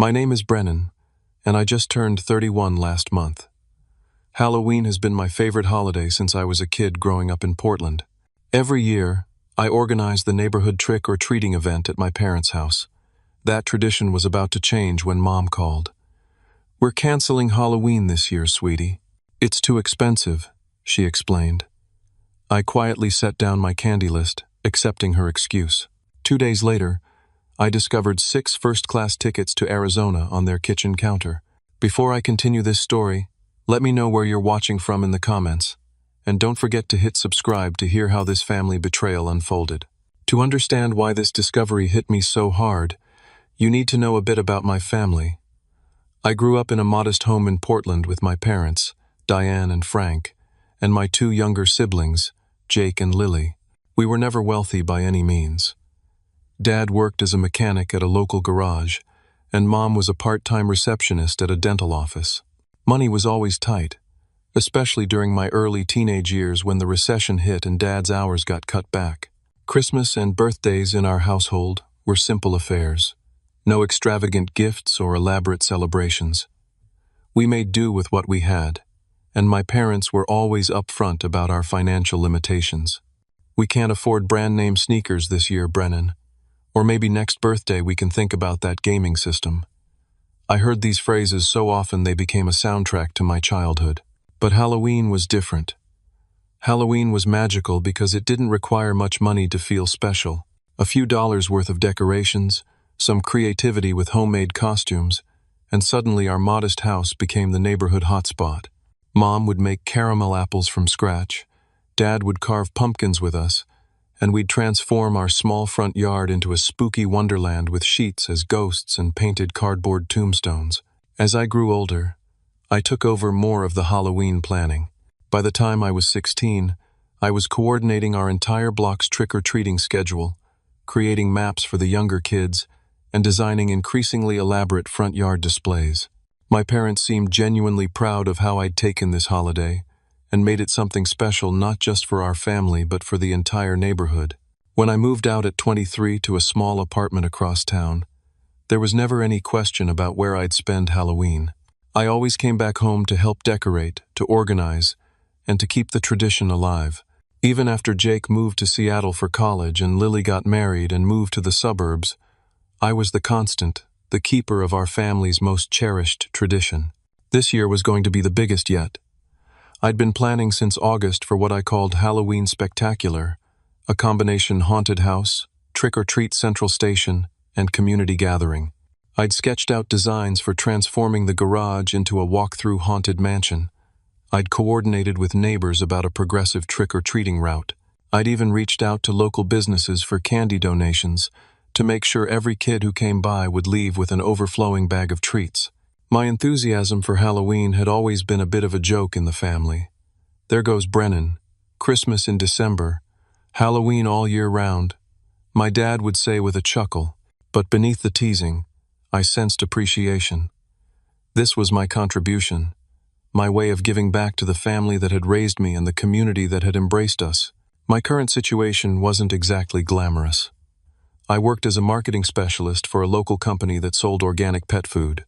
My name is Brennan, and I just turned 31 last month. Halloween has been my favorite holiday since I was a kid growing up in Portland. Every year, I organized the neighborhood trick-or-treating event at my parents' house. That tradition was about to change when Mom called. "We're canceling Halloween this year, sweetie. It's too expensive," she explained. I quietly set down my candy list, accepting her excuse. 2 days later, I discovered 6 first-class tickets to Arizona on their kitchen counter. Before I continue this story, let me know where you're watching from in the comments, and don't forget to hit subscribe to hear how this family betrayal unfolded. To understand why this discovery hit me so hard, you need to know a bit about my family. I grew up in a modest home in Portland with my parents, Diane and Frank, and my 2 younger siblings, Jake and Lily. We were never wealthy by any means. Dad worked as a mechanic at a local garage, and Mom was a part-time receptionist at a dental office. Money was always tight, especially during my early teenage years when the recession hit and Dad's hours got cut back. Christmas and birthdays in our household were simple affairs. No extravagant gifts or elaborate celebrations. We made do with what we had, and my parents were always upfront about our financial limitations. "We can't afford brand-name sneakers this year, Brennan. Or maybe next birthday we can think about that gaming system." I heard these phrases so often they became a soundtrack to my childhood. But Halloween was different. Halloween was magical because it didn't require much money to feel special. A few dollars worth of decorations, some creativity with homemade costumes, and suddenly our modest house became the neighborhood hotspot. Mom would make caramel apples from scratch, Dad would carve pumpkins with us, and we'd transform our small front yard into a spooky wonderland with sheets as ghosts and painted cardboard tombstones. As I grew older, I took over more of the Halloween planning. By the time I was 16, I was coordinating our entire block's trick-or-treating schedule, creating maps for the younger kids, and designing increasingly elaborate front yard displays. My parents seemed genuinely proud of how I'd taken this holiday, and made it something special not just for our family but for the entire neighborhood. When I moved out at 23 to a small apartment across town, there was never any question about where I'd spend Halloween. I always came back home to help decorate, to organize, and to keep the tradition alive. Even after Jake moved to Seattle for college and Lily got married and moved to the suburbs, I was the constant, the keeper of our family's most cherished tradition. This year was going to be the biggest yet. I'd been planning since August for what I called Halloween Spectacular, a combination haunted house, trick-or-treat central station, and community gathering. I'd sketched out designs for transforming the garage into a walk-through haunted mansion. I'd coordinated with neighbors about a progressive trick-or-treating route. I'd even reached out to local businesses for candy donations to make sure every kid who came by would leave with an overflowing bag of treats. My enthusiasm for Halloween had always been a bit of a joke in the family. There goes Brennan, Christmas in December, Halloween all year round, my dad would say with a chuckle, but beneath the teasing, I sensed appreciation. This was my contribution, my way of giving back to the family that had raised me and the community that had embraced us. My current situation wasn't exactly glamorous. I worked as a marketing specialist for a local company that sold organic pet food.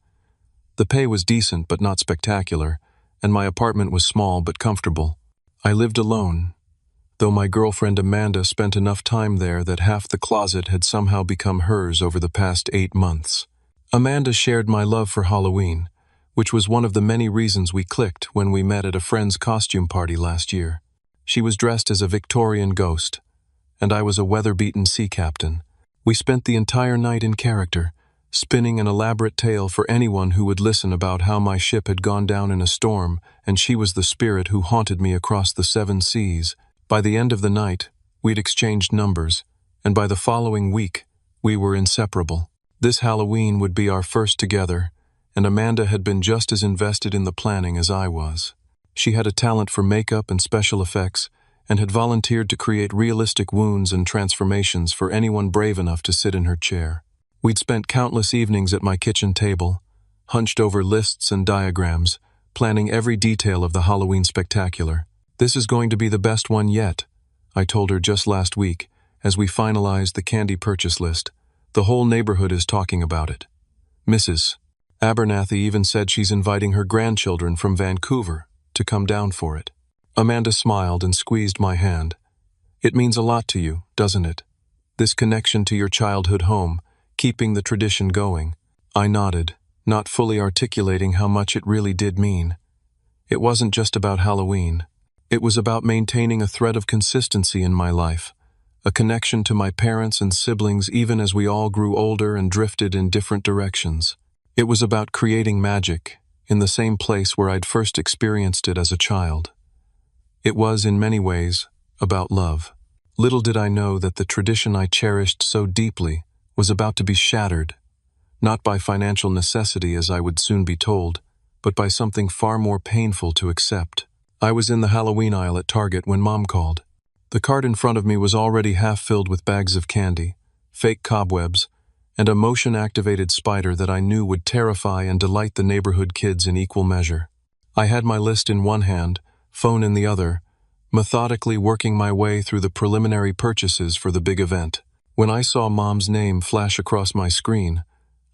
The pay was decent but not spectacular, and my apartment was small but comfortable. I lived alone, though my girlfriend Amanda spent enough time there that half the closet had somehow become hers over the past 8 months. Amanda shared my love for Halloween, which was one of the many reasons we clicked when we met at a friend's costume party last year. She was dressed as a Victorian ghost, and I was a weather-beaten sea captain. We spent the entire night in character, spinning an elaborate tale for anyone who would listen about how my ship had gone down in a storm and she was the spirit who haunted me across the 7 seas. By the end of the night, we'd exchanged numbers, and by the following week, we were inseparable. This Halloween would be our first together, and Amanda had been just as invested in the planning as I was. She had a talent for makeup and special effects, and had volunteered to create realistic wounds and transformations for anyone brave enough to sit in her chair. We'd spent countless evenings at my kitchen table, hunched over lists and diagrams, planning every detail of the Halloween spectacular. "This is going to be the best one yet," I told her just last week, as we finalized the candy purchase list. "The whole neighborhood is talking about it." "Mrs. Abernathy even said she's inviting her grandchildren from Vancouver to come down for it. Amanda smiled and squeezed my hand. It means a lot to you, doesn't it? This connection to your childhood home, keeping the tradition going. I nodded, not fully articulating how much it really did mean. It wasn't just about Halloween. It was about maintaining a thread of consistency in my life, a connection to my parents and siblings even as we all grew older and drifted in different directions. It was about creating magic in the same place where I'd first experienced it as a child. It was, in many ways, about love. Little did I know that the tradition I cherished so deeply was about to be shattered, not by financial necessity as I would soon be told, but by something far more painful to accept. I was in the Halloween aisle at Target when Mom called. The cart in front of me was already half filled with bags of candy, fake cobwebs, and a motion-activated spider that I knew would terrify and delight the neighborhood kids in equal measure. I had my list in one hand, phone in the other, methodically working my way through the preliminary purchases for the big event. When I saw Mom's name flash across my screen,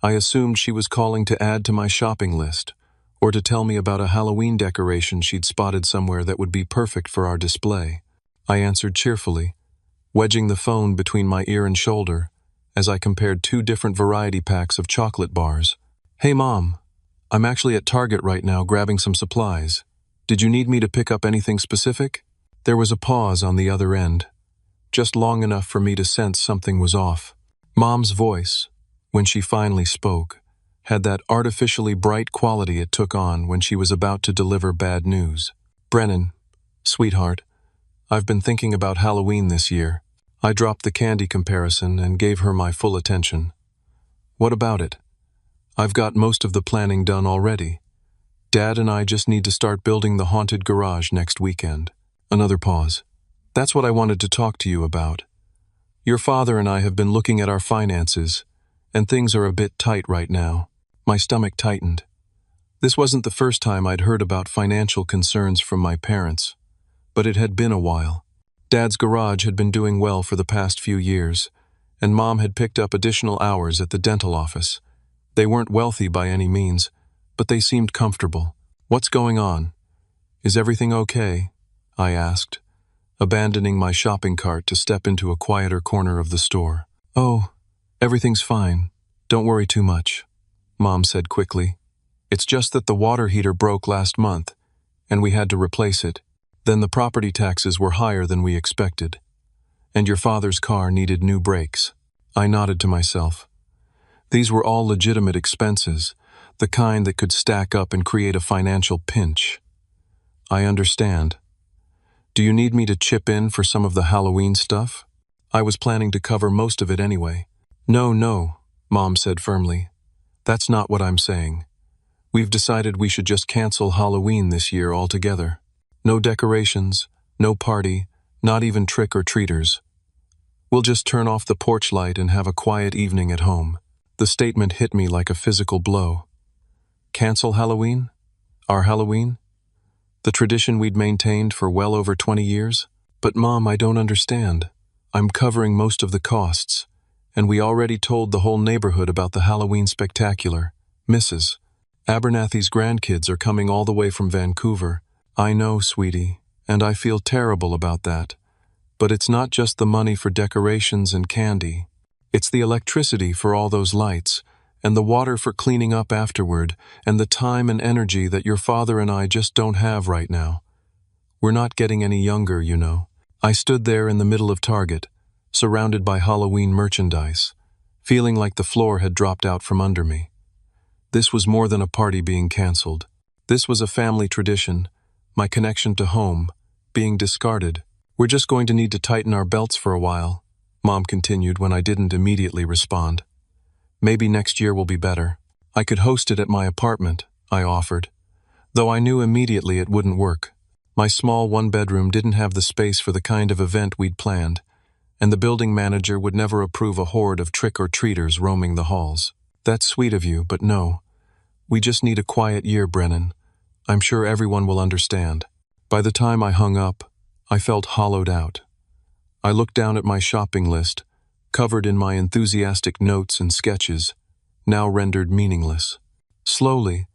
I assumed she was calling to add to my shopping list, or to tell me about a Halloween decoration she'd spotted somewhere that would be perfect for our display. I answered cheerfully, wedging the phone between my ear and shoulder as I compared two different variety packs of chocolate bars. Hey Mom, I'm actually at Target right now grabbing some supplies. Did you need me to pick up anything specific? There was a pause on the other end, just long enough for me to sense something was off. Mom's voice, when she finally spoke, had that artificially bright quality it took on when she was about to deliver bad news. Brennan, sweetheart, I've been thinking about Halloween this year. I dropped the candy comparison and gave her my full attention. What about it? I've got most of the planning done already. Dad and I just need to start building the haunted garage next weekend. Another pause. That's what I wanted to talk to you about. Your father and I have been looking at our finances, and things are a bit tight right now. My stomach tightened. This wasn't the first time I'd heard about financial concerns from my parents, but it had been a while. Dad's garage had been doing well for the past few years, and Mom had picked up additional hours at the dental office. They weren't wealthy by any means, but they seemed comfortable. What's going on? Is everything okay? I asked, abandoning my shopping cart to step into a quieter corner of the store. Oh, everything's fine. Don't worry too much, Mom said quickly. It's just that the water heater broke last month, and we had to replace it. Then the property taxes were higher than we expected, and your father's car needed new brakes. I nodded to myself. These were all legitimate expenses, the kind that could stack up and create a financial pinch. I understand. Do you need me to chip in for some of the Halloween stuff? I was planning to cover most of it anyway. No, Mom said firmly. That's not what I'm saying. We've decided we should just cancel Halloween this year altogether. No decorations, no party, not even trick-or-treaters. We'll just turn off the porch light and have a quiet evening at home. The statement hit me like a physical blow. Cancel Halloween? Our Halloween? The tradition we'd maintained for well over 20 years? But Mom, I don't understand. I'm covering most of the costs, and we already told the whole neighborhood about the Halloween spectacular. Mrs. Abernathy's grandkids are coming all the way from Vancouver. I know, sweetie, and I feel terrible about that. But it's not just the money for decorations and candy. It's the electricity for all those lights, and the water for cleaning up afterward, and the time and energy that your father and I just don't have right now. We're not getting any younger, you know. I stood there in the middle of Target, surrounded by Halloween merchandise, feeling like the floor had dropped out from under me. This was more than a party being canceled. This was a family tradition, my connection to home, being discarded. We're just going to need to tighten our belts for a while, Mom continued when I didn't immediately respond. Maybe next year will be better. I could host it at my apartment, I offered, though I knew immediately it wouldn't work. My small one-bedroom didn't have the space for the kind of event we'd planned, and the building manager would never approve a horde of trick-or-treaters roaming the halls. That's sweet of you, but no. We just need a quiet year, Brennan. I'm sure everyone will understand. By the time I hung up, I felt hollowed out. I looked down at my shopping list, covered in my enthusiastic notes and sketches, now rendered meaningless. Slowly,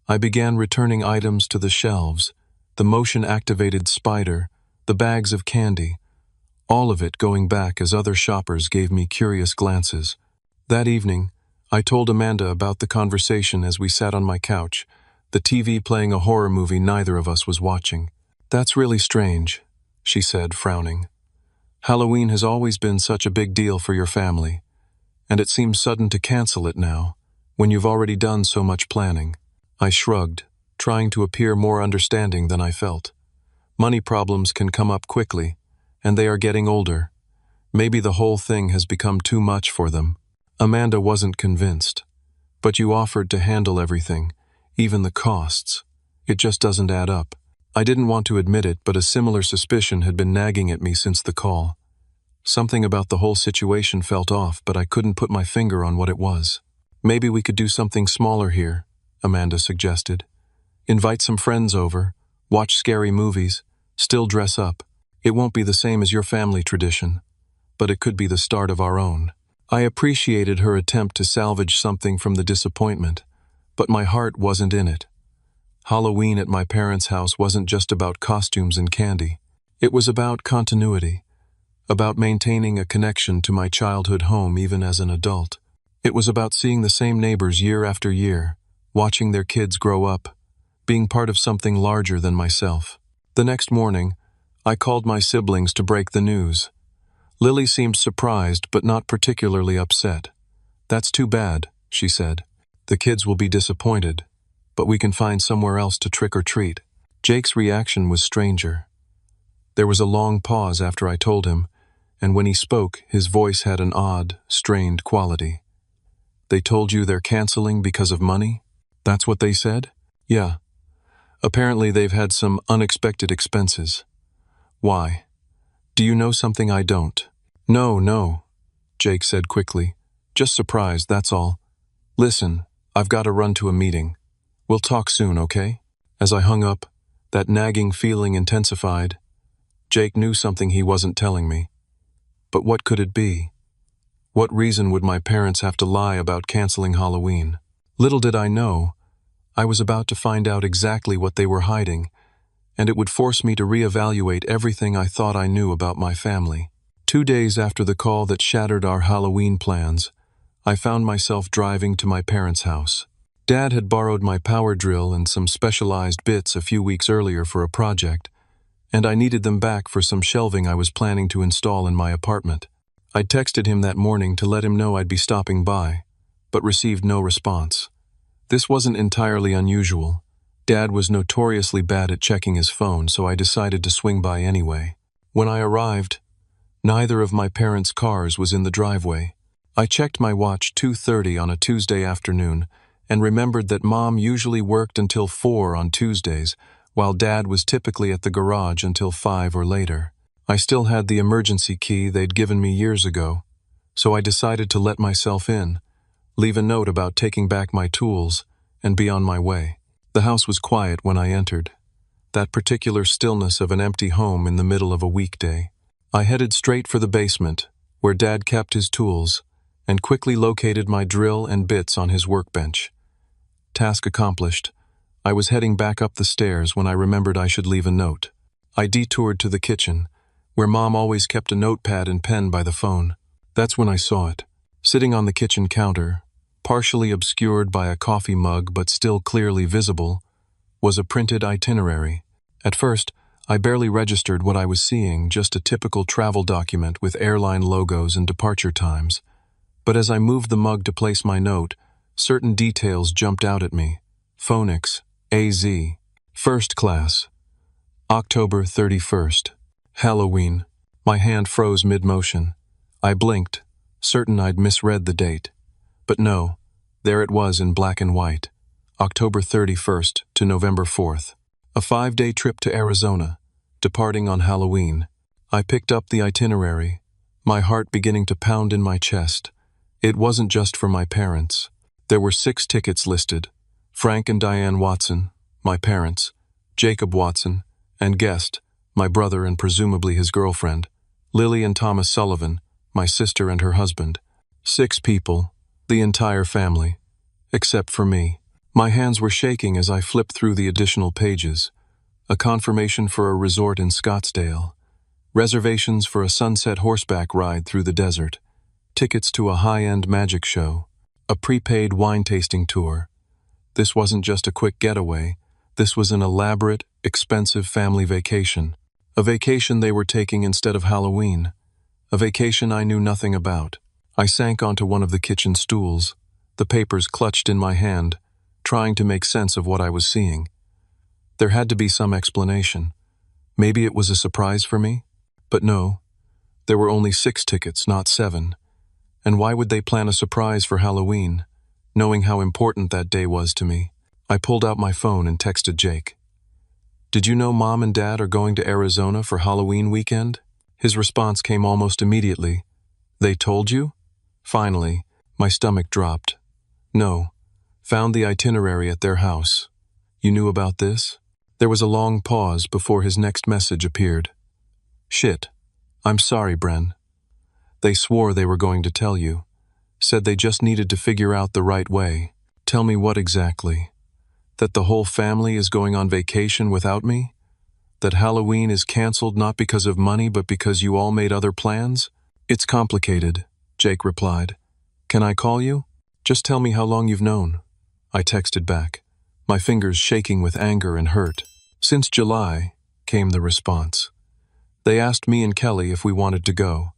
I began returning items to the shelves, the motion-activated spider, the bags of candy, all of it going back as other shoppers gave me curious glances. That evening, I told Amanda about the conversation as we sat on my couch, the TV playing a horror movie neither of us was watching. "That's really strange," she said, frowning. "Halloween has always been such a big deal for your family, and it seems sudden to cancel it now, when you've already done so much planning." I shrugged, trying to appear more understanding than I felt. Money problems can come up quickly, and they are getting older. Maybe the whole thing has become too much for them. Amanda wasn't convinced. "But you offered to handle everything, even the costs. It just doesn't add up." I didn't want to admit it, but a similar suspicion had been nagging at me since the call. Something about the whole situation felt off, but I couldn't put my finger on what it was. "Maybe we could do something smaller here," Amanda suggested. "Invite some friends over, watch scary movies, still dress up. It won't be the same as your family tradition, but it could be the start of our own." I appreciated her attempt to salvage something from the disappointment, but my heart wasn't in it. Halloween at my parents' house wasn't just about costumes and candy. It was about continuity, about maintaining a connection to my childhood home even as an adult. It was about seeing the same neighbors year after year, watching their kids grow up, being part of something larger than myself. The next morning, I called my siblings to break the news. Lily seemed surprised but not particularly upset. "That's too bad," she said. "The kids will be disappointed, but we can find somewhere else to trick or treat." Jake's reaction was stranger. There was a long pause after I told him, and when he spoke, his voice had an odd, strained quality. "They told you they're canceling because of money?" "That's what they said?" "Yeah. Apparently they've had some unexpected expenses." "Why? Do you know something I don't?" No, Jake said quickly. "Just surprised, that's all. Listen, I've got to run to a meeting. We'll talk soon, okay?" As I hung up, that nagging feeling intensified. Jake knew something he wasn't telling me. But what could it be? What reason would my parents have to lie about canceling Halloween? Little did I know, I was about to find out exactly what they were hiding, and it would force me to reevaluate everything I thought I knew about my family. 2 days after the call that shattered our Halloween plans, I found myself driving to my parents' house. Dad had borrowed my power drill and some specialized bits a few weeks earlier for a project, and I needed them back for some shelving I was planning to install in my apartment. I'd texted him that morning to let him know I'd be stopping by, but received no response. This wasn't entirely unusual. Dad was notoriously bad at checking his phone, so I decided to swing by anyway. When I arrived, neither of my parents' cars was in the driveway. I checked my watch 2:30 on a Tuesday afternoon and remembered that Mom usually worked until 4 on Tuesdays, while Dad was typically at the garage until 5 or later. I still had the emergency key they'd given me years ago, so I decided to let myself in, leave a note about taking back my tools, and be on my way. The house was quiet when I entered, that particular stillness of an empty home in the middle of a weekday. I headed straight for the basement, where Dad kept his tools, and quickly located my drill and bits on his workbench. Task accomplished, I was heading back up the stairs when I remembered I should leave a note. I detoured to the kitchen, where Mom always kept a notepad and pen by the phone. That's when I saw it. Sitting on the kitchen counter, partially obscured by a coffee mug but still clearly visible, was a printed itinerary. At first, I barely registered what I was seeing, just a typical travel document with airline logos and departure times. But as I moved the mug to place my note, certain details jumped out at me. Phonics, AZ. First class. October 31st. Halloween. My hand froze mid-motion. I blinked, certain I'd misread the date. But no, there it was in black and white. October 31st to November 4th. A 5-day trip to Arizona, departing on Halloween. I picked up the itinerary, my heart beginning to pound in my chest. It wasn't just for my parents. There were 6 tickets listed: Frank and Diane Watson, my parents; Jacob Watson, and guest, my brother and presumably his girlfriend; Lily and Thomas Sullivan, my sister and her husband. 6 people, the entire family, except for me. My hands were shaking as I flipped through the additional pages. A confirmation for a resort in Scottsdale. Reservations for a sunset horseback ride through the desert. Tickets to a high-end magic show. A prepaid wine tasting tour. This wasn't just a quick getaway. This was an elaborate, expensive family vacation. A vacation they were taking instead of Halloween. A vacation I knew nothing about. I sank onto one of the kitchen stools, the papers clutched in my hand, trying to make sense of what I was seeing. There had to be some explanation. Maybe it was a surprise for me? But no, there were only 6 tickets, not 7. And why would they plan a surprise for Halloween, knowing how important that day was to me? I pulled out my phone and texted Jake. "Did you know Mom and Dad are going to Arizona for Halloween weekend?" His response came almost immediately. "They told you?" Finally, my stomach dropped. "No. Found the itinerary at their house." "You knew about this?" There was a long pause before his next message appeared. "Shit. I'm sorry, Bren. They swore they were going to tell you. Said they just needed to figure out the right way." "Tell me what exactly? That the whole family is going on vacation without me? That Halloween is canceled not because of money but because you all made other plans?" "It's complicated," Jake replied. "Can I call you? Just tell me how long you've known." I texted back, my fingers shaking with anger and hurt. "Since July," came the response. "They asked me and Qley if we wanted to go.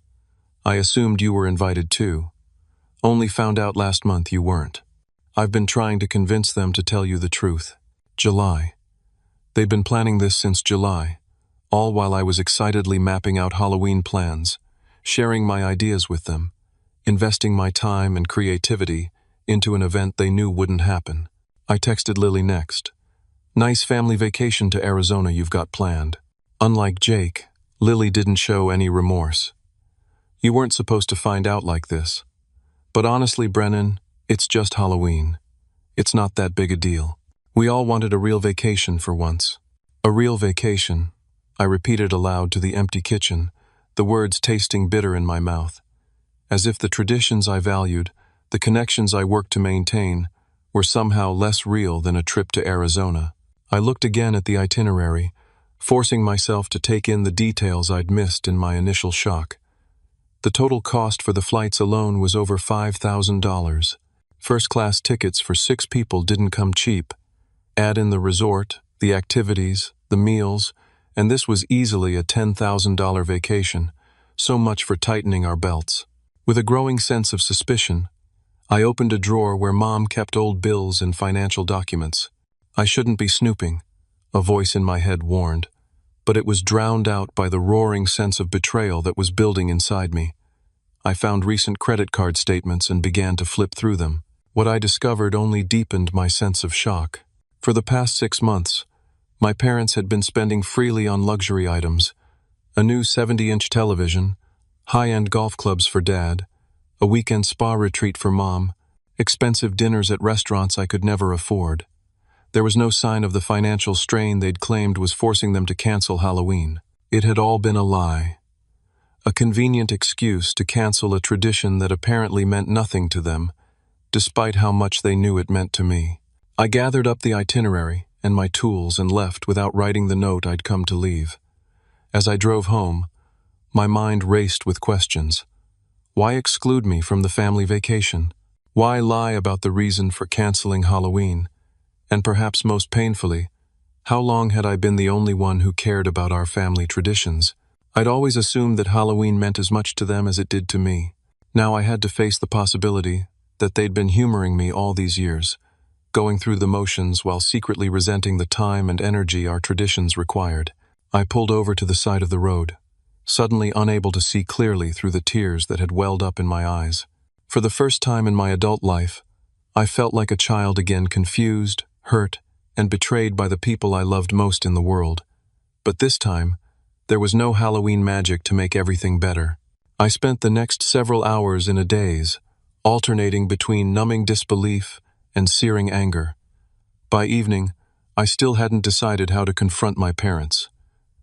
I assumed you were invited too. Only found out last month you weren't. I've been trying to convince them to tell you the truth." July. They'd been planning this since July, all while I was excitedly mapping out Halloween plans, sharing my ideas with them, investing my time and creativity into an event they knew wouldn't happen. I texted Lily next. "Nice family vacation to Arizona you've got planned." Unlike Jake, Lily didn't show any remorse. "You weren't supposed to find out like this. But honestly, Brennan, it's just Halloween. It's not that big a deal. We all wanted a real vacation for once." "A real vacation," I repeated aloud to the empty kitchen, the words tasting bitter in my mouth. As if the traditions I valued, the connections I worked to maintain, were somehow less real than a trip to Arizona. I looked again at the itinerary, forcing myself to take in the details I'd missed in my initial shock. The total cost for the flights alone was over $5,000. First-class tickets for 6 people didn't come cheap. Add in the resort, the activities, the meals, and this was easily a $10,000 vacation, so much for tightening our belts. With a growing sense of suspicion, I opened a drawer where Mom kept old bills and financial documents. I shouldn't be snooping, a voice in my head warned, but it was drowned out by the roaring sense of betrayal that was building inside me. I found recent credit card statements and began to flip through them. What I discovered only deepened my sense of shock. For the past 6 months, my parents had been spending freely on luxury items, a new 70-inch television, high-end golf clubs for Dad, a weekend spa retreat for Mom, expensive dinners at restaurants I could never afford. There was no sign of the financial strain they'd claimed was forcing them to cancel Halloween. It had all been a lie. A convenient excuse to cancel a tradition that apparently meant nothing to them, despite how much they knew it meant to me. I gathered up the itinerary and my tools and left without writing the note I'd come to leave. As I drove home, my mind raced with questions. Why exclude me from the family vacation? Why lie about the reason for canceling Halloween? And perhaps most painfully, how long had I been the only one who cared about our family traditions? I'd always assumed that Halloween meant as much to them as it did to me. Now I had to face the possibility that they'd been humoring me all these years, going through the motions while secretly resenting the time and energy our traditions required. I pulled over to the side of the road, suddenly unable to see clearly through the tears that had welled up in my eyes. For the first time in my adult life, I felt like a child again, confused, hurt, and betrayed by the people I loved most in the world. But this time, there was no Halloween magic to make everything better. I spent the next several hours in a daze, alternating between numbing disbelief and searing anger. By evening, I still hadn't decided how to confront my parents.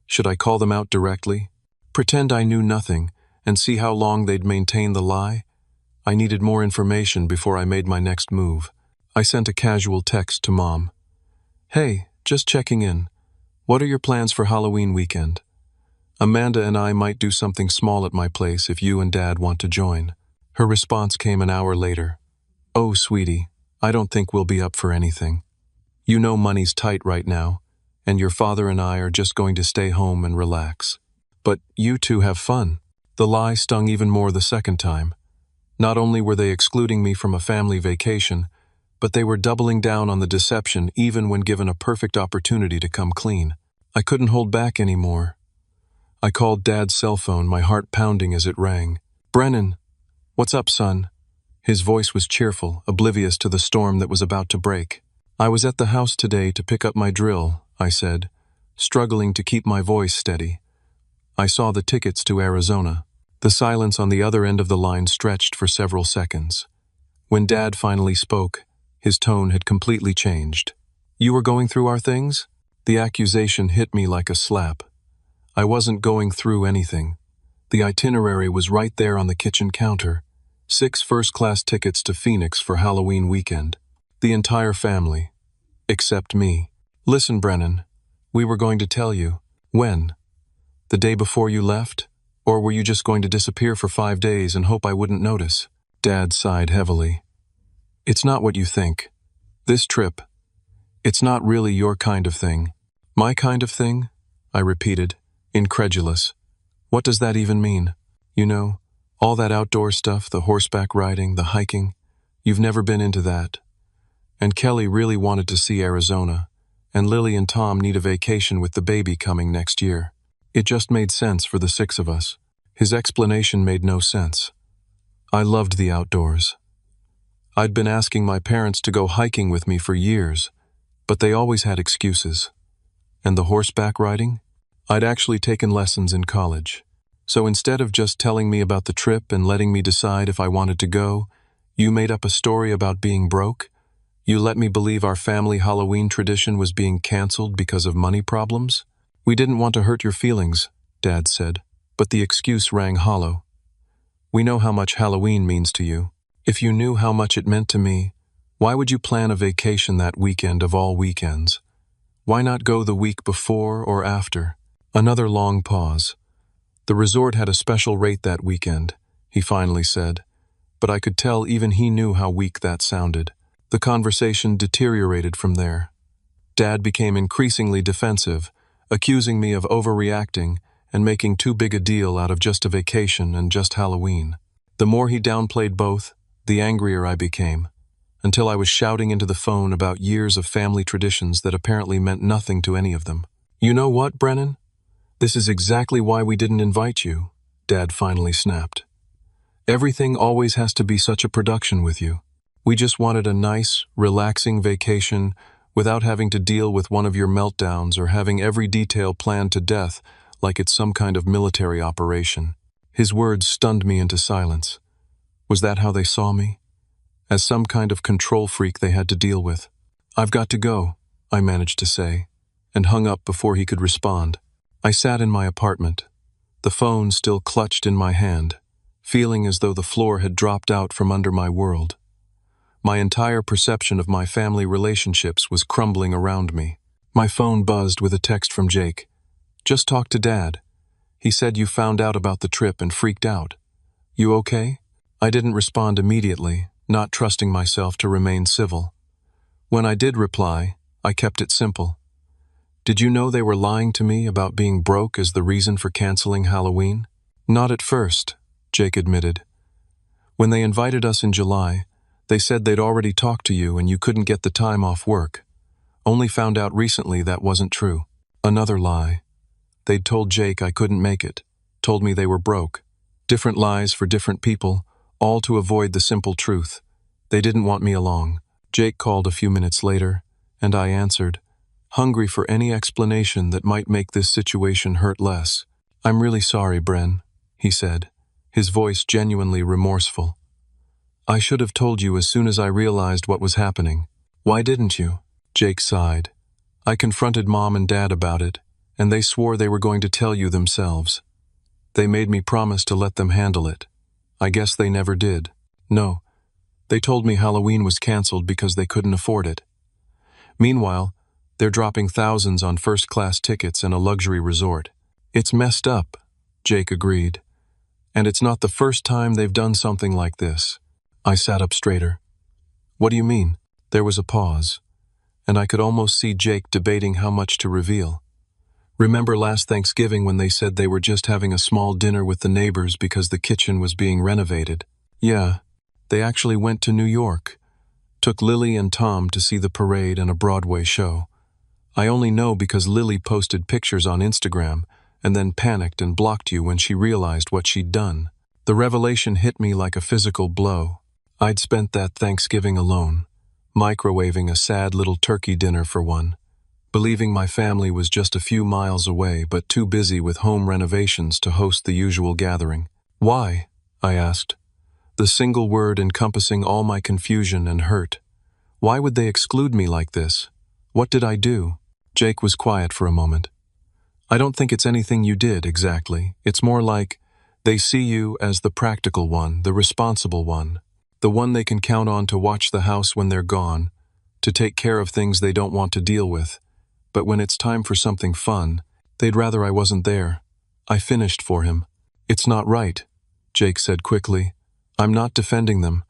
Should I call them out directly? Pretend I knew nothing and see how long they'd maintain the lie? I needed more information before I made my next move. I sent a casual text to Mom. Hey, just checking in. What are your plans for Halloween weekend? Amanda and I might do something small at my place if you and Dad want to join. Her response came an hour later. Oh, sweetie, I don't think we'll be up for anything. You know money's tight right now, and your father and I are just going to stay home and relax. But you two have fun. The lie stung even more the second time. Not only were they excluding me from a family vacation, but they were doubling down on the deception even when given a perfect opportunity to come clean. I couldn't hold back anymore. I called Dad's cell phone, my heart pounding as it rang. Brennan, what's up, son? His voice was cheerful, oblivious to the storm that was about to break. I was at the house today to pick up my drill, I said, struggling to keep my voice steady. I saw the tickets to Arizona. The silence on the other end of the line stretched for several seconds. When Dad finally spoke, his tone had completely changed. You were going through our things? The accusation hit me like a slap. I wasn't going through anything. The itinerary was right there on the kitchen counter. 6 first-class tickets to Phoenix for Halloween weekend. The entire family. Except me. Listen, Brennan, we were going to tell you. When? The day before you left? Or were you just going to disappear for 5 days and hope I wouldn't notice? Dad sighed heavily. It's not what you think. This trip, it's not really your kind of thing. My kind of thing? I repeated, incredulous. What does that even mean? You know, all that outdoor stuff, the horseback riding, the hiking, you've never been into that. And Qley really wanted to see Arizona, and Lily and Tom need a vacation with the baby coming next year. It just made sense for the 6 of us. His explanation made no sense. I loved the outdoors. I'd been asking my parents to go hiking with me for years, but they always had excuses. And the horseback riding? I'd actually taken lessons in college. So instead of just telling me about the trip and letting me decide if I wanted to go, you made up a story about being broke? You let me believe our family Halloween tradition was being canceled because of money problems? We didn't want to hurt your feelings, Dad said, but the excuse rang hollow. We know how much Halloween means to you. If you knew how much it meant to me, why would you plan a vacation that weekend of all weekends? Why not go the week before or after? Another long pause. The resort had a special rate that weekend, he finally said, but I could tell even he knew how weak that sounded. The conversation deteriorated from there. Dad became increasingly defensive, accusing me of overreacting and making too big a deal out of just a vacation and just Halloween. The more he downplayed both, the angrier I became, until I was shouting into the phone about years of family traditions that apparently meant nothing to any of them. You know what, Brennan? This is exactly why we didn't invite you, Dad finally snapped. Everything always has to be such a production with you. We just wanted a nice, relaxing vacation without having to deal with one of your meltdowns or having every detail planned to death like it's some kind of military operation. His words stunned me into silence. Was that how they saw me? As some kind of control freak they had to deal with. I've got to go, I managed to say, and hung up before he could respond. I sat in my apartment, the phone still clutched in my hand, feeling as though the floor had dropped out from under my world. My entire perception of my family relationships was crumbling around me. My phone buzzed with a text from Jake. Just talked to Dad. He said you found out about the trip and freaked out. You okay? I didn't respond immediately, not trusting myself to remain civil. When I did reply, I kept it simple. Did you know they were lying to me about being broke as the reason for canceling Halloween? Not at first, Jake admitted. When they invited us in July, they said they'd already talked to you and you couldn't get the time off work. Only found out recently that wasn't true. Another lie. They'd told Jake I couldn't make it, told me they were broke. Different lies for different people, all to avoid the simple truth. They didn't want me along. Jake called a few minutes later, and I answered, hungry for any explanation that might make this situation hurt less. I'm really sorry, Bren, he said, his voice genuinely remorseful. I should have told you as soon as I realized what was happening. Why didn't you? Jake sighed. I confronted Mom and Dad about it, and they swore they were going to tell you themselves. They made me promise to let them handle it. I guess they never did. No, They told me Halloween was canceled because they couldn't afford it. Meanwhile, they're dropping thousands on first-class tickets and a luxury resort. It's messed up, Jake agreed. And it's not the first time they've done something like this. I sat up straighter. What do you mean? There was a pause, and I could almost see Jake debating how much to reveal. Remember last Thanksgiving when they said they were just having a small dinner with the neighbors because the kitchen was being renovated? Yeah, they actually went to New York. Took Lily and Tom to see the parade and a Broadway show. I only know because Lily posted pictures on Instagram and then panicked and blocked you when she realized what she'd done. The revelation hit me like a physical blow. I'd spent that Thanksgiving alone, microwaving a sad little turkey dinner for one, believing my family was just a few miles away but too busy with home renovations to host the usual gathering. Why? I asked, the single word encompassing all my confusion and hurt. Why would they exclude me like this? What did I do? Jake was quiet for a moment. I don't think it's anything you did, exactly. It's more like they see you as the practical one, the responsible one, the one they can count on to watch the house when they're gone, to take care of things they don't want to deal with. But when it's time for something fun, they'd rather I wasn't there. I finished for him. It's not right, Jake said quickly. I'm not defending them.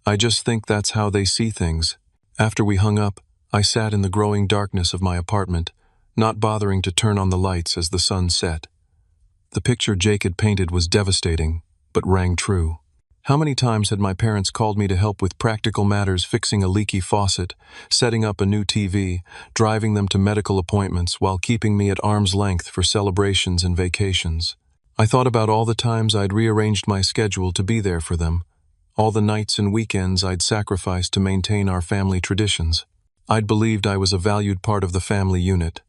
I just think that's how they see things. After we hung up, I sat in the growing darkness of my apartment, not bothering to turn on the lights as the sun set. The picture Jake had painted was devastating, but rang true. How many times had my parents called me to help with practical matters, fixing a leaky faucet, setting up a new TV, driving them to medical appointments while keeping me at arm's length for celebrations and vacations. I thought about all the times I'd rearranged my schedule to be there for them, all the nights and weekends I'd sacrificed to maintain our family traditions. I'd believed I was a valued part of the family unit,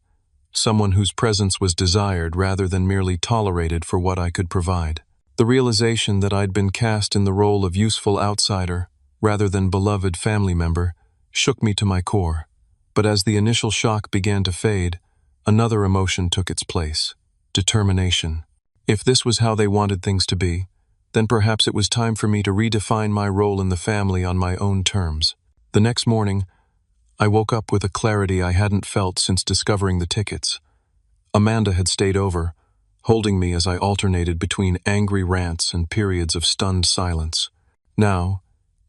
someone whose presence was desired rather than merely tolerated for what I could provide. The realization that I'd been cast in the role of useful outsider rather than beloved family member shook me to my core. But as the initial shock began to fade, another emotion took its place: determination. If this was how they wanted things to be, then perhaps it was time for me to redefine my role in the family on my own terms. The next morning, I woke up with a clarity I hadn't felt since discovering the tickets. Amanda had stayed over, holding me as I alternated between angry rants and periods of stunned silence. Now,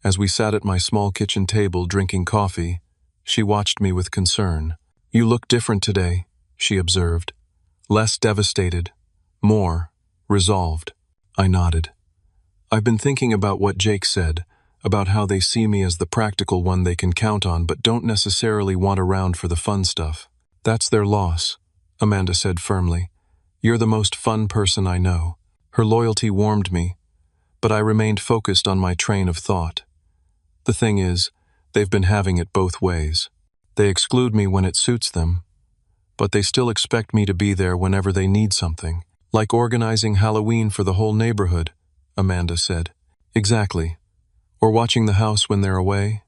as we sat at my small kitchen table drinking coffee, she watched me with concern. You look different today, she observed. Less devastated, more resolved. I nodded. I've been thinking about what Jake said, about how they see me as the practical one they can count on but don't necessarily want around for the fun stuff. That's their loss, Amanda said firmly. You're the most fun person I know. Her loyalty warmed me, but I remained focused on my train of thought. The thing is, they've been having it both ways. They exclude me when it suits them, but they still expect me to be there whenever they need something. Like organizing Halloween for the whole neighborhood, Amanda said. Exactly. Or watching the house when they're away,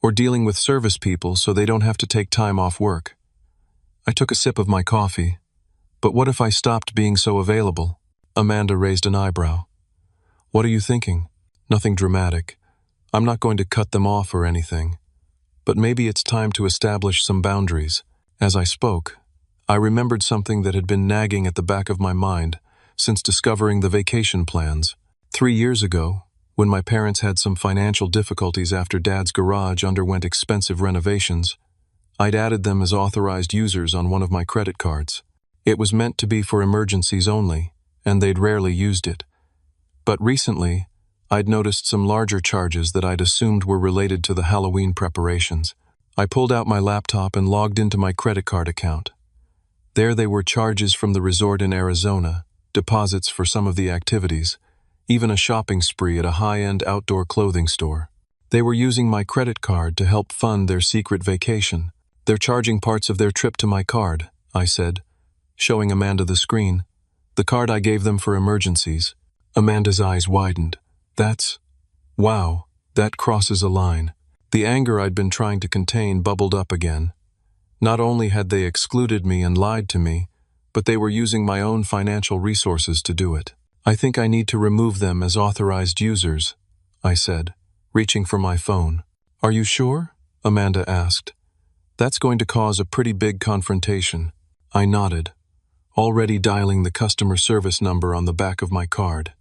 or dealing with service people so they don't have to take time off work. I took a sip of my coffee. But what if I stopped being so available? Amanda raised an eyebrow. What are you thinking? Nothing dramatic. I'm not going to cut them off or anything. But maybe it's time to establish some boundaries. As I spoke, I remembered something that had been nagging at the back of my mind since discovering the vacation plans. 3 years ago, when my parents had some financial difficulties after Dad's garage underwent expensive renovations, I'd added them as authorized users on one of my credit cards. It was meant to be for emergencies only, and they'd rarely used it. But recently, I'd noticed some larger charges that I'd assumed were related to the Halloween preparations. I pulled out my laptop and logged into my credit card account. There they were: charges from the resort in Arizona, deposits for some of the activities, even a shopping spree at a high-end outdoor clothing store. They were using my credit card to help fund their secret vacation. They're charging parts of their trip to my card, I said, showing Amanda the screen. The card I gave them for emergencies. Amanda's eyes widened. Wow, that crosses a line. The anger I'd been trying to contain bubbled up again. Not only had they excluded me and lied to me, but they were using my own financial resources to do it. I think I need to remove them as authorized users, I said, reaching for my phone. "Are you sure?" Amanda asked. "That's going to cause a pretty big confrontation." I nodded, already dialing the customer service number on the back of my card.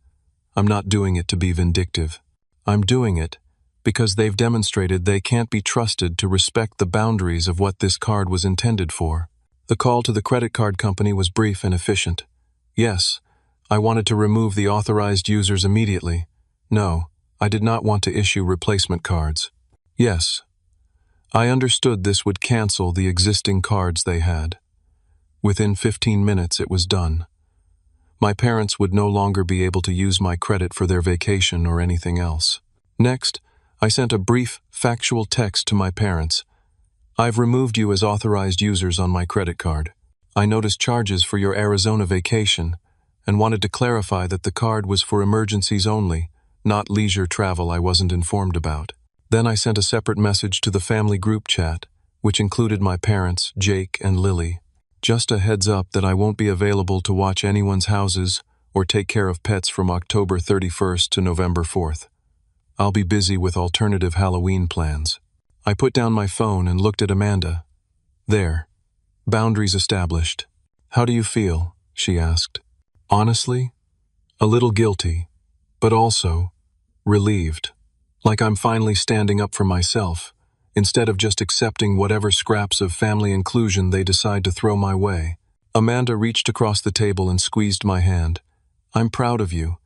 I'm not doing it to be vindictive. I'm doing it because they've demonstrated they can't be trusted to respect the boundaries of what this card was intended for. The call to the credit card company was brief and efficient. Yes, I wanted to remove the authorized users immediately. No, I did not want to issue replacement cards. Yes, I understood this would cancel the existing cards they had. Within 15 minutes it was done. My parents would no longer be able to use my credit for their vacation or anything else. Next, I sent a brief, factual text to my parents. "I've removed you as authorized users on my credit card. I noticed charges for your Arizona vacation and wanted to clarify that the card was for emergencies only, not leisure travel I wasn't informed about." Then I sent a separate message to the family group chat, which included my parents, Jake and Lily. "Just a heads up that I won't be available to watch anyone's houses or take care of pets from October 31st to November 4th. I'll be busy with alternative Halloween plans." I put down my phone and looked at Amanda. There, boundaries established. "How do you feel?" she asked. Honestly, a little guilty, but also relieved. Like I'm finally standing up for myself, instead of just accepting whatever scraps of family inclusion they decide to throw my way. Amanda reached across the table and squeezed my hand. "I'm proud of you,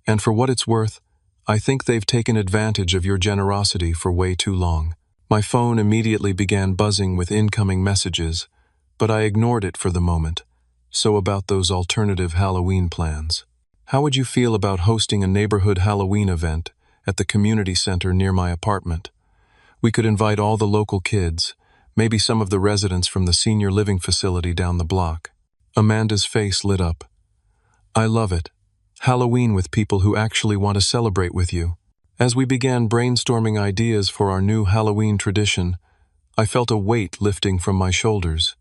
and for what it's worth, I think they've taken advantage of your generosity for way too long." My phone immediately began buzzing with incoming messages, but I ignored it for the moment. So about those alternative Halloween plans. "How would you feel about hosting a neighborhood Halloween event at the community center near my apartment? We could invite all the local kids, maybe some of the residents from the senior living facility down the block." Amanda's face lit up. "I love it. Halloween with people who actually want to celebrate with you." As we began brainstorming ideas for our new Halloween tradition, I felt a weight lifting from my shoulders.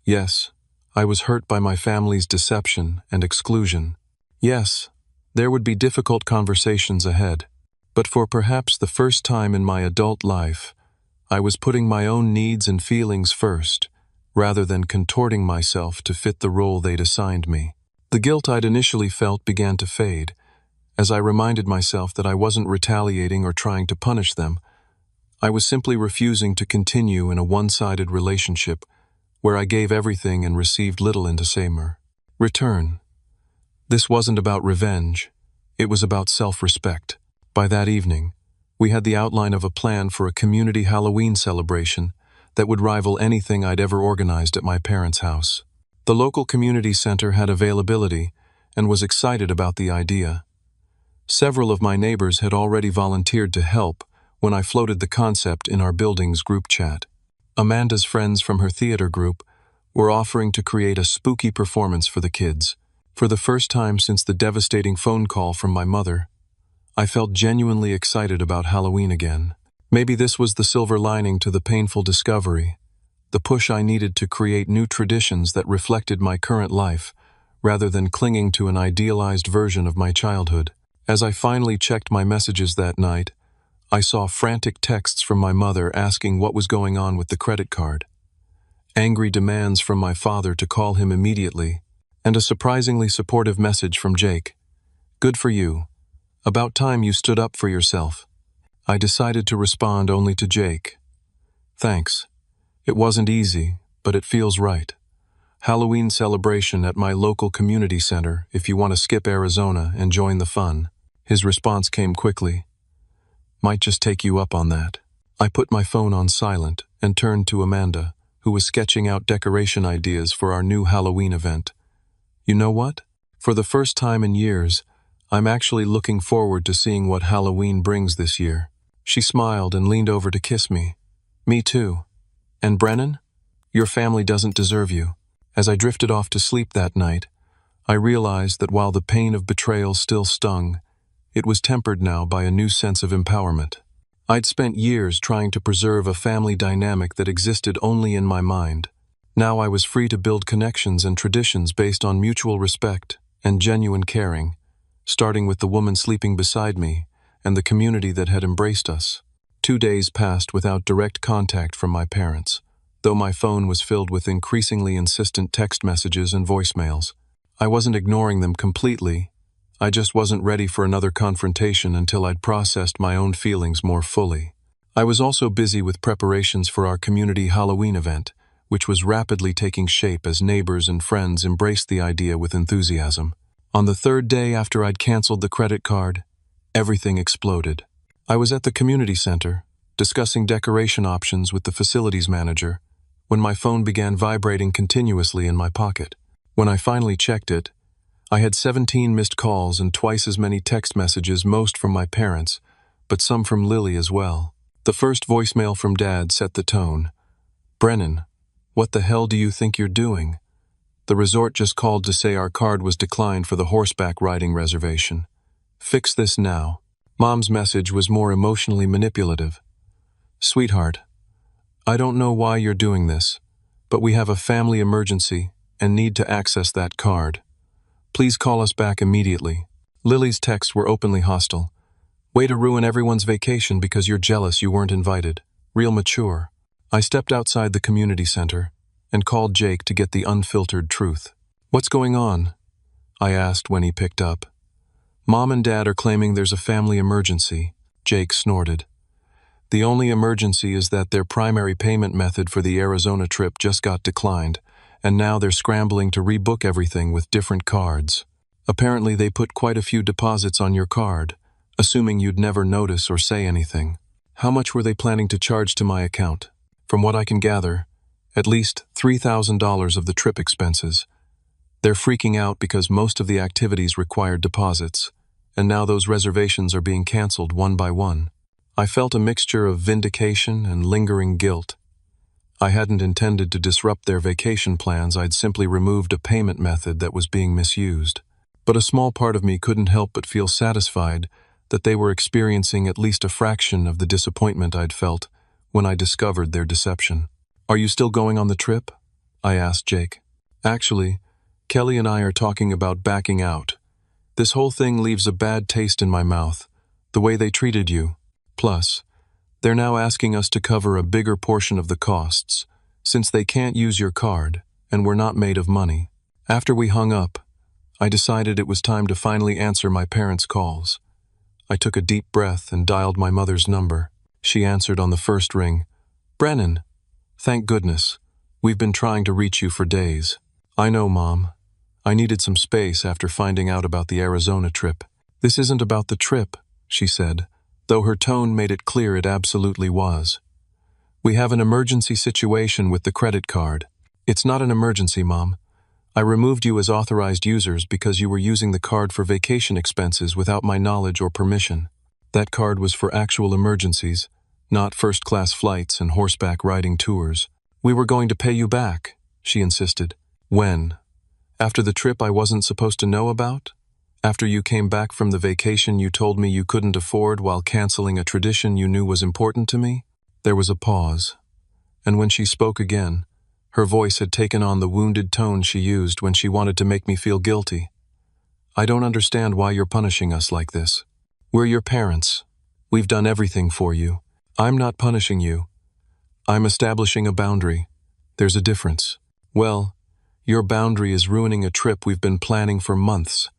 Yes, I was hurt by my family's deception and exclusion. Yes, there would be difficult conversations ahead. But for perhaps the first time in my adult life, I was putting my own needs and feelings first, rather than contorting myself to fit the role they'd assigned me. The guilt I'd initially felt began to fade, as I reminded myself that I wasn't retaliating or trying to punish them. I was simply refusing to continue in a one-sided relationship where I gave everything and received little in return. This wasn't about revenge, it was about self-respect. By that evening, we had the outline of a plan for a community Halloween celebration that would rival anything I'd ever organized at my parents' house. The local community center had availability and was excited about the idea. Several of my neighbors had already volunteered to help when I floated the concept in our building's group chat. Amanda's friends from her theater group were offering to create a spooky performance for the kids. For the first time since the devastating phone call from my mother, I felt genuinely excited about Halloween again. Maybe this was the silver lining to the painful discovery, the push I needed to create new traditions that reflected my current life, rather than clinging to an idealized version of my childhood. As I finally checked my messages that night, I saw frantic texts from my mother asking what was going on with the credit card, angry demands from my father to call him immediately, and a surprisingly supportive message from Jake. "Good for you. About time you stood up for yourself." I decided to respond only to Jake. "Thanks. It wasn't easy, but it feels right. Halloween celebration at my local community center if you want to skip Arizona and join the fun." His response came quickly. "Might just take you up on that." I put my phone on silent and turned to Amanda, who was sketching out decoration ideas for our new Halloween event. "You know what? For the first time in years, I'm actually looking forward to seeing what Halloween brings this year." She smiled and leaned over to kiss me. "Me too. And Brennan, your family doesn't deserve you." As I drifted off to sleep that night, I realized that while the pain of betrayal still stung, it was tempered now by a new sense of empowerment. I'd spent years trying to preserve a family dynamic that existed only in my mind. Now I was free to build connections and traditions based on mutual respect and genuine caring, starting with the woman sleeping beside me and the community that had embraced us. 2 days passed without direct contact from my parents, though my phone was filled with increasingly insistent text messages and voicemails. I wasn't ignoring them completely. I just wasn't ready for another confrontation until I'd processed my own feelings more fully. I was also busy with preparations for our community Halloween event, which was rapidly taking shape as neighbors and friends embraced the idea with enthusiasm. On the 3rd day after I'd canceled the credit card, everything exploded. I was at the community center, discussing decoration options with the facilities manager, when my phone began vibrating continuously in my pocket. When I finally checked it, I had 17 missed calls and twice as many text messages, most from my parents, but some from Lily as well. The first voicemail from Dad set the tone. "Brennan, what the hell do you think you're doing? The resort just called to say our card was declined for the horseback riding reservation. Fix this now." Mom's message was more emotionally manipulative. "Sweetheart, I don't know why you're doing this, but we have a family emergency and need to access that card. Please call us back immediately." Lily's texts were openly hostile. "Way to ruin everyone's vacation because you're jealous you weren't invited. Real mature." I stepped outside the community center and called Jake to get the unfiltered truth. "What's going on?" I asked when he picked up. "Mom and Dad are claiming there's a family emergency," Jake snorted. "The only emergency is that their primary payment method for the Arizona trip just got declined, and now they're scrambling to rebook everything with different cards. Apparently they put quite a few deposits on your card, assuming you'd never notice or say anything. How much were they planning to charge to my account? From what I can gather, at least $3,000 of the trip expenses. They're freaking out because most of the activities required deposits, and now those reservations are being canceled one by one." I felt a mixture of vindication and lingering guilt. I hadn't intended to disrupt their vacation plans. I'd simply removed a payment method that was being misused. But a small part of me couldn't help but feel satisfied that they were experiencing at least a fraction of the disappointment I'd felt when I discovered their deception. "Are you still going on the trip?" I asked Jake. "Actually, Qley and I are talking about backing out. This whole thing leaves a bad taste in my mouth, the way they treated you. Plus, they're now asking us to cover a bigger portion of the costs, since they can't use your card, and we're not made of money." After we hung up, I decided it was time to finally answer my parents' calls. I took a deep breath and dialed my mother's number. She answered on the first ring. "Brennan, thank goodness. We've been trying to reach you for days." "I know, Mom. I needed some space after finding out about the Arizona trip." "This isn't about the trip," she said, though her tone made it clear it absolutely was. "We have an emergency situation with the credit card." "It's not an emergency, Mom. I removed you as authorized users because you were using the card for vacation expenses without my knowledge or permission. That card was for actual emergencies, not first-class flights and horseback riding tours." "We were going to pay you back," she insisted. "When? After the trip I wasn't supposed to know about? After you came back from the vacation you told me you couldn't afford while canceling a tradition you knew was important to me?" There was a pause, and when she spoke again, her voice had taken on the wounded tone she used when she wanted to make me feel guilty. "I don't understand why you're punishing us like this. We're your parents. We've done everything for you. I'm not punishing you. I'm establishing a boundary. There's a difference." "Well, your boundary is ruining a trip we've been planning for months.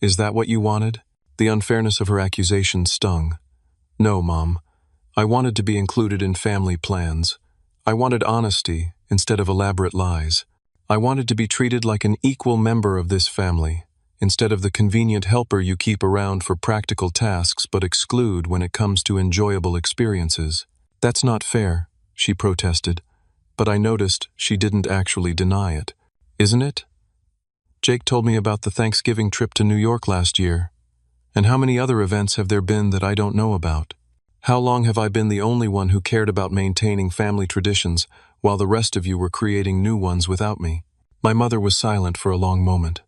Is that what you wanted?" The unfairness of her accusation stung. "No, Mom. I wanted to be included in family plans. I wanted honesty instead of elaborate lies. I wanted to be treated like an equal member of this family, instead of the convenient helper you keep around for practical tasks but exclude when it comes to enjoyable experiences." "That's not fair," she protested, but I noticed she didn't actually deny it. "Isn't it? Jake told me about the Thanksgiving trip to New York last year. And how many other events have there been that I don't know about? How long have I been the only one who cared about maintaining family traditions while the rest of you were creating new ones without me?" My mother was silent for a long moment.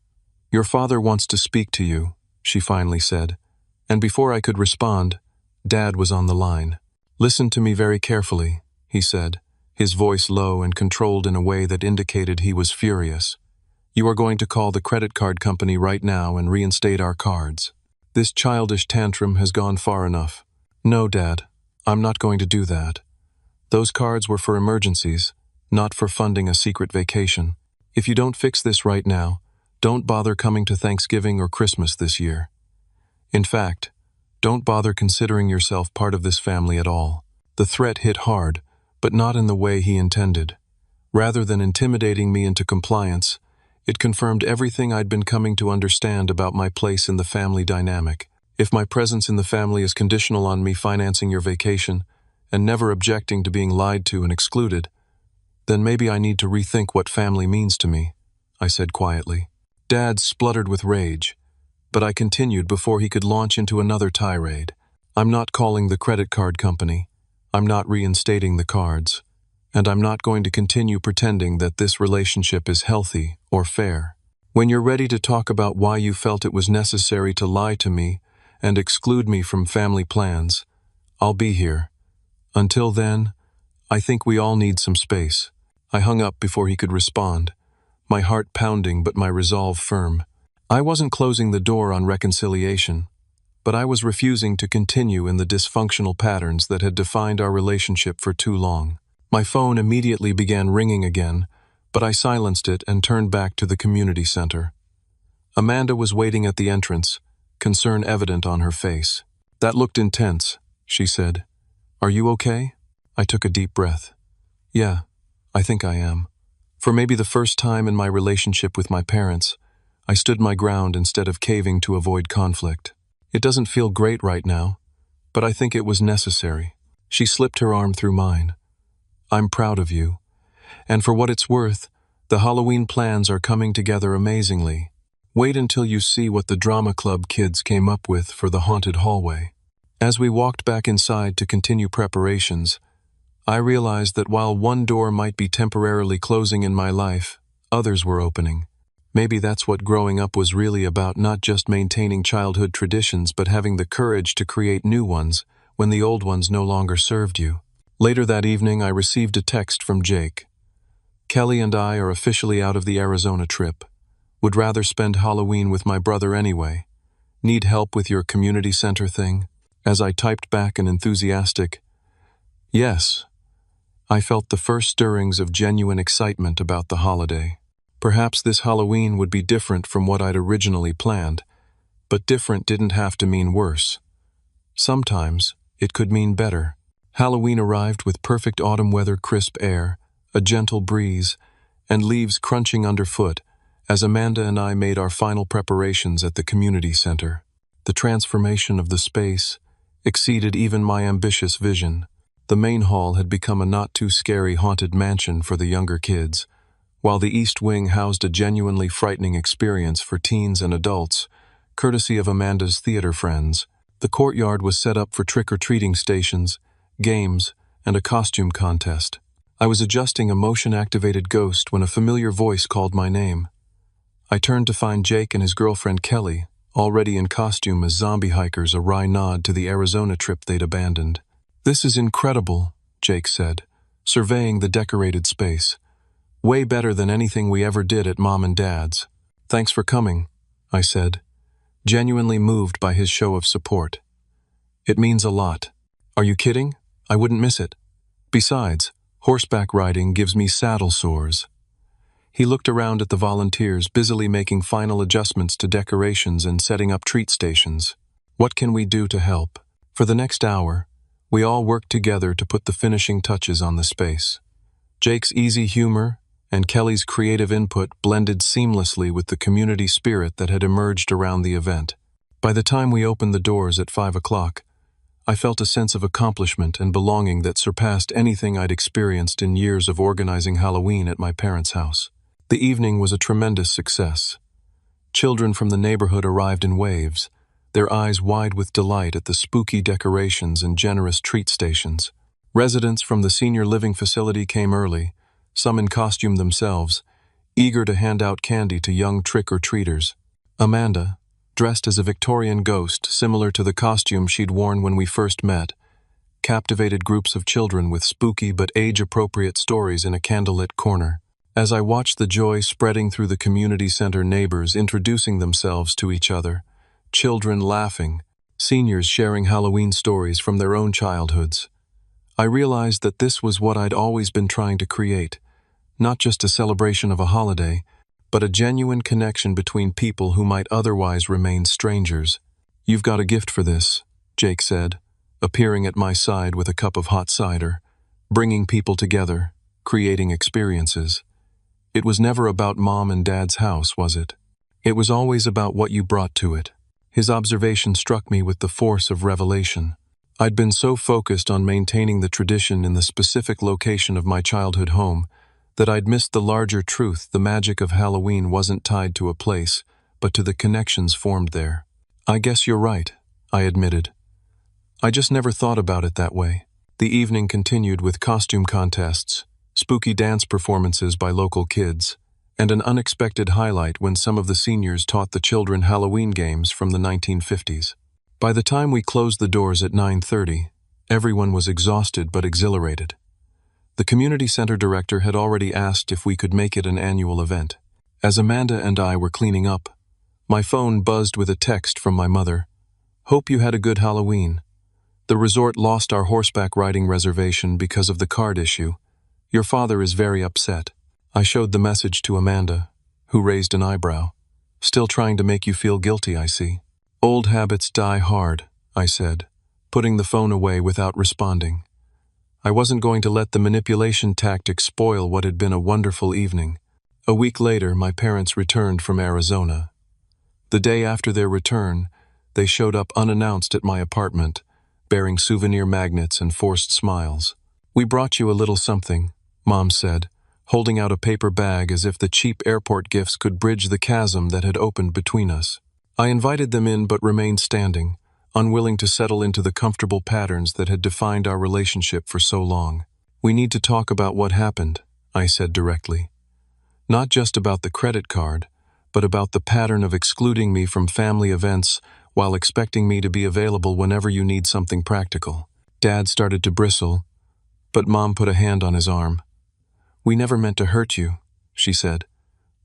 "Your father wants to speak to you," she finally said, and before I could respond, Dad was on the line. "Listen to me very carefully," he said, his voice low and controlled in a way that indicated he was furious. "You are going to call the credit card company right now and reinstate our cards." This childish tantrum has gone far enough. No, Dad, I'm not going to do that. Those cards were for emergencies, not for funding a secret vacation. If you don't fix this right now, don't bother coming to Thanksgiving or Christmas this year. In fact, don't bother considering yourself part of this family at all. The threat hit hard, but not in the way he intended. Rather than intimidating me into compliance, it confirmed everything I'd been coming to understand about my place in the family dynamic. If my presence in the family is conditional on me financing your vacation and never objecting to being lied to and excluded, then maybe I need to rethink what family means to me, I said quietly. Dad spluttered with rage, but I continued before he could launch into another tirade. I'm not calling the credit card company. I'm not reinstating the cards. And I'm not going to continue pretending that this relationship is healthy or fair. When you're ready to talk about why you felt it was necessary to lie to me and exclude me from family plans, I'll be here. Until then, I think we all need some space. I hung up before he could respond, my heart pounding but my resolve firm. I wasn't closing the door on reconciliation, but I was refusing to continue in the dysfunctional patterns that had defined our relationship for too long. My phone immediately began ringing again, but I silenced it and turned back to the community center. Amanda was waiting at the entrance, concern evident on her face. That looked intense, she said. Are you okay? I took a deep breath. Yeah, I think I am. For maybe the first time in my relationship with my parents, I stood my ground instead of caving to avoid conflict. It doesn't feel great right now, but I think it was necessary. She slipped her arm through mine. I'm proud of you. And for what it's worth, the Halloween plans are coming together amazingly. Wait until you see what the drama club kids came up with for the haunted hallway. As we walked back inside to continue preparations, I realized that while one door might be temporarily closing in my life, others were opening. Maybe that's what growing up was really about, not just maintaining childhood traditions but having the courage to create new ones when the old ones no longer served you. Later that evening, I received a text from Jake. Qley and I are officially out of the Arizona trip. Would rather spend Halloween with my brother anyway. Need help with your community center thing? As I typed back an enthusiastic, yes, I felt the first stirrings of genuine excitement about the holiday. Perhaps this Halloween would be different from what I'd originally planned, but different didn't have to mean worse. Sometimes it could mean better. Halloween arrived with perfect autumn weather, crisp air, a gentle breeze, and leaves crunching underfoot as Amanda and I made our final preparations at the community center. The transformation of the space exceeded even my ambitious vision. The main hall had become a not-too-scary haunted mansion for the younger kids, while the East Wing housed a genuinely frightening experience for teens and adults, courtesy of Amanda's theater friends. The courtyard was set up for trick-or-treating stations, games, and a costume contest. I was adjusting a motion-activated ghost when a familiar voice called my name. I turned to find Jake and his girlfriend Qley, already in costume as zombie hikers, a wry nod to the Arizona trip they'd abandoned. This is incredible, Jake said, surveying the decorated space. Way better than anything we ever did at Mom and Dad's. Thanks for coming, I said, genuinely moved by his show of support. It means a lot. Are you kidding? I wouldn't miss it. Besides, horseback riding gives me saddle sores. He looked around at the volunteers busily making final adjustments to decorations and setting up treat stations. What can we do to help? For the next hour, we all worked together to put the finishing touches on the space. Jake's easy humor and Qley's creative input blended seamlessly with the community spirit that had emerged around the event. By the time we opened the doors at 5 o'clock, I felt a sense of accomplishment and belonging that surpassed anything I'd experienced in years of organizing Halloween at my parents' house. The evening was a tremendous success. Children from the neighborhood arrived in waves, their eyes wide with delight at the spooky decorations and generous treat stations. Residents from the senior living facility came early, some in costume themselves, eager to hand out candy to young trick-or-treaters. Amanda, dressed as a Victorian ghost similar to the costume she'd worn when we first met, captivated groups of children with spooky but age-appropriate stories in a candlelit corner. As I watched the joy spreading through the community center, neighbors introducing themselves to each other, children laughing, seniors sharing Halloween stories from their own childhoods. I realized that this was what I'd always been trying to create, not just a celebration of a holiday, but a genuine connection between people who might otherwise remain strangers. "You've got a gift for this," Jake said, appearing at my side with a cup of hot cider, bringing people together, creating experiences. It was never about Mom and Dad's house, was it? It was always about what you brought to it. His observation struck me with the force of revelation. I'd been so focused on maintaining the tradition in the specific location of my childhood home that I'd missed the larger truth. The magic of Halloween wasn't tied to a place, but to the connections formed there. "I guess you're right," I admitted. "I just never thought about it that way." The evening continued with costume contests, spooky dance performances by local kids, and an unexpected highlight when some of the seniors taught the children Halloween games from the 1950s. By the time we closed the doors at 9:30, everyone was exhausted but exhilarated. The community center director had already asked if we could make it an annual event. As Amanda and I were cleaning up, my phone buzzed with a text from my mother. "Hope you had a good Halloween. The resort lost our horseback riding reservation because of the card issue. Your father is very upset." I showed the message to Amanda, who raised an eyebrow. "Still trying to make you feel guilty, I see." "Old habits die hard," I said, putting the phone away without responding. I wasn't going to let the manipulation tactic spoil what had been a wonderful evening. A week later, my parents returned from Arizona. The day after their return, they showed up unannounced at my apartment, bearing souvenir magnets and forced smiles. "We brought you a little something," Mom said, holding out a paper bag as if the cheap airport gifts could bridge the chasm that had opened between us. I invited them in but remained standing, unwilling to settle into the comfortable patterns that had defined our relationship for so long. "We need to talk about what happened," I said directly. "Not just about the credit card, but about the pattern of excluding me from family events while expecting me to be available whenever you need something practical." Dad started to bristle, but Mom put a hand on his arm. "We never meant to hurt you," she said.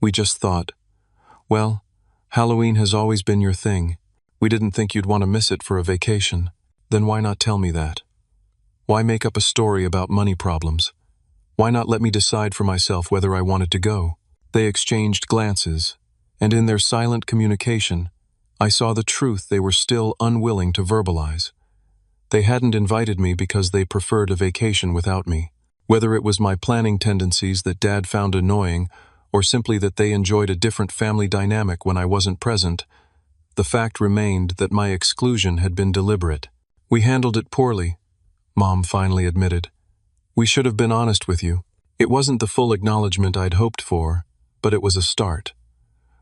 "We just thought, well, Halloween has always been your thing. We didn't think you'd want to miss it for a vacation. Then why not tell me that? Why make up a story about money problems? Why not let me decide for myself whether I wanted to go?" They exchanged glances, and in their silent communication, I saw the truth they were still unwilling to verbalize. They hadn't invited me because they preferred a vacation without me. Whether it was my planning tendencies that Dad found annoying, or simply that they enjoyed a different family dynamic when I wasn't present, the fact remained that my exclusion had been deliberate. "We handled it poorly," Mom finally admitted. "We should have been honest with you. It wasn't the full acknowledgement I'd hoped for, but it was a start."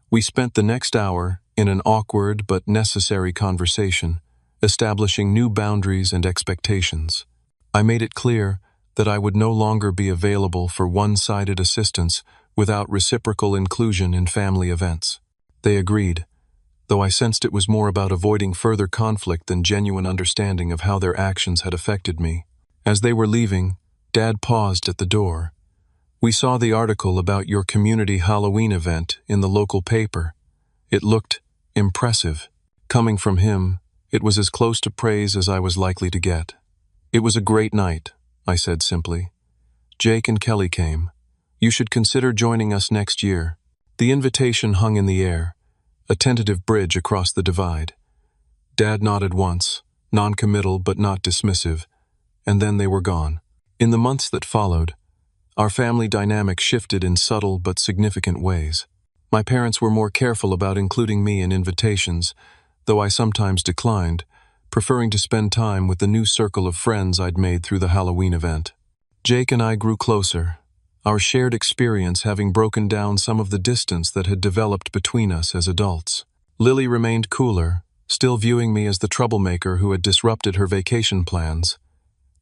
We spent the next hour in an awkward but necessary conversation, establishing new boundaries and expectations. I made it clear that I would no longer be available for one-sided assistance without reciprocal inclusion in family events. They agreed, though I sensed it was more about avoiding further conflict than genuine understanding of how their actions had affected me. As they were leaving, Dad paused at the door. "We saw the article about your community Halloween event in the local paper. It looked impressive." Coming from him, it was as close to praise as I was likely to get. "It was a great night," I said simply. "Jake and Qley came. You should consider joining us next year." The invitation hung in the air, a tentative bridge across the divide. Dad nodded once, non-committal but not dismissive, and then they were gone. In the months that followed, our family dynamic shifted in subtle but significant ways. My parents were more careful about including me in invitations, though I sometimes declined, preferring to spend time with the new circle of friends I'd made through the Halloween event. Jake and I grew closer, our shared experience having broken down some of the distance that had developed between us as adults. Lily remained cooler, still viewing me as the troublemaker who had disrupted her vacation plans,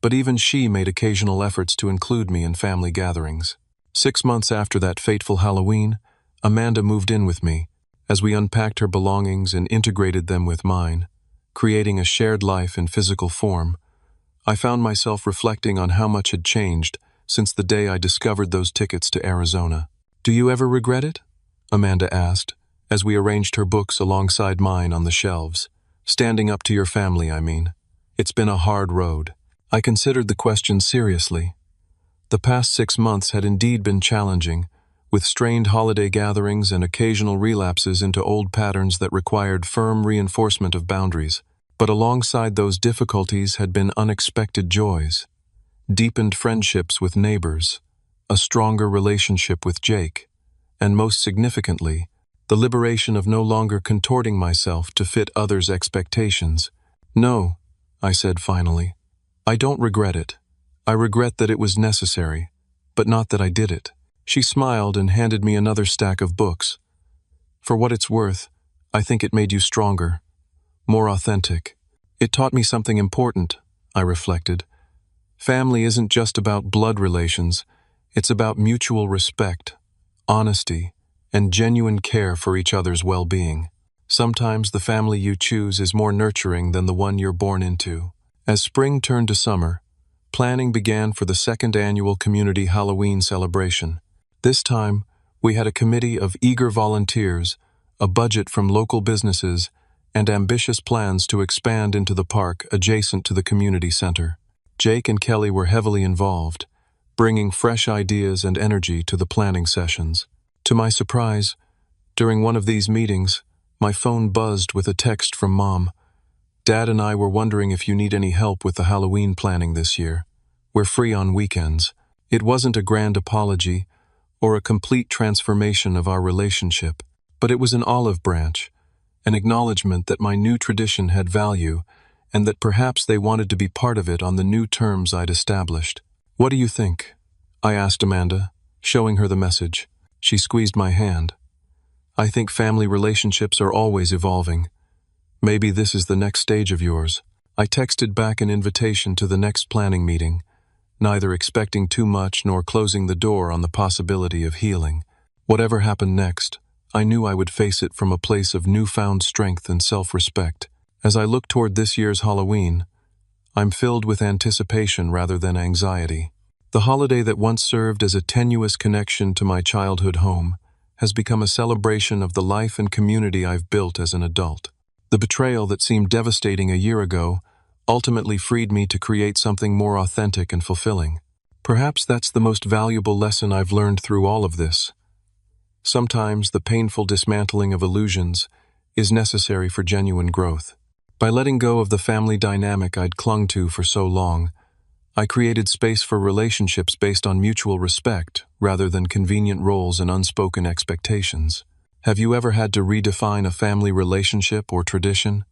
but even she made occasional efforts to include me in family gatherings. 6 months after that fateful Halloween, Amanda moved in with me, as we unpacked her belongings and integrated them with mine, creating a shared life in physical form. I found myself reflecting on how much had changed since the day I discovered those tickets to Arizona. "Do you ever regret it?" Amanda asked, as we arranged her books alongside mine on the shelves. Standing up to your family, I mean. It's been a hard road. I considered the question seriously. The past 6 months had indeed been challenging, with strained holiday gatherings and occasional relapses into old patterns that required firm reinforcement of boundaries. But alongside those difficulties had been unexpected joys, deepened friendships with neighbors, a stronger relationship with Jake, and most significantly, the liberation of no longer contorting myself to fit others' expectations. No, I said finally. I don't regret it. I regret that it was necessary, but not that I did it. She smiled and handed me another stack of books. For what it's worth, I think it made you stronger, more authentic. It taught me something important, I reflected. Family isn't just about blood relations, it's about mutual respect, honesty, and genuine care for each other's well-being. Sometimes the family you choose is more nurturing than the one you're born into. As spring turned to summer, planning began for the second annual community Halloween celebration. This time, we had a committee of eager volunteers, a budget from local businesses, and ambitious plans to expand into the park adjacent to the community center. Jake and Qley were heavily involved, bringing fresh ideas and energy to the planning sessions. To my surprise, during one of these meetings, my phone buzzed with a text from Mom. Dad and I were wondering if you need any help with the Halloween planning this year. We're free on weekends. It wasn't a grand apology or a complete transformation of our relationship, but it was an olive branch, an acknowledgement that my new tradition had value and that perhaps they wanted to be part of it on the new terms I'd established. What do you think? I asked Amanda, showing her the message. She squeezed my hand. I think family relationships are always evolving. Maybe this is the next stage of yours. I texted back an invitation to the next planning meeting, neither expecting too much nor closing the door on the possibility of healing. Whatever happened next, I knew I would face it from a place of newfound strength and self-respect. As I look toward this year's Halloween, I'm filled with anticipation rather than anxiety. The holiday that once served as a tenuous connection to my childhood home has become a celebration of the life and community I've built as an adult. The betrayal that seemed devastating a year ago ultimately freed me to create something more authentic and fulfilling. Perhaps that's the most valuable lesson I've learned through all of this. Sometimes the painful dismantling of illusions is necessary for genuine growth. By letting go of the family dynamic I'd clung to for so long, I created space for relationships based on mutual respect rather than convenient roles and unspoken expectations. Have you ever had to redefine a family relationship or tradition?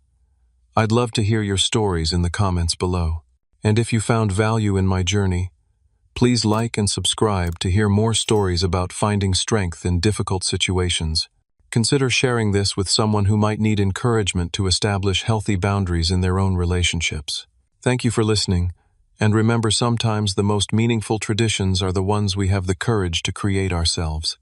I'd love to hear your stories in the comments below. And if you found value in my journey, please like and subscribe to hear more stories about finding strength in difficult situations. Consider sharing this with someone who might need encouragement to establish healthy boundaries in their own relationships. Thank you for listening, and remember, sometimes the most meaningful traditions are the ones we have the courage to create ourselves.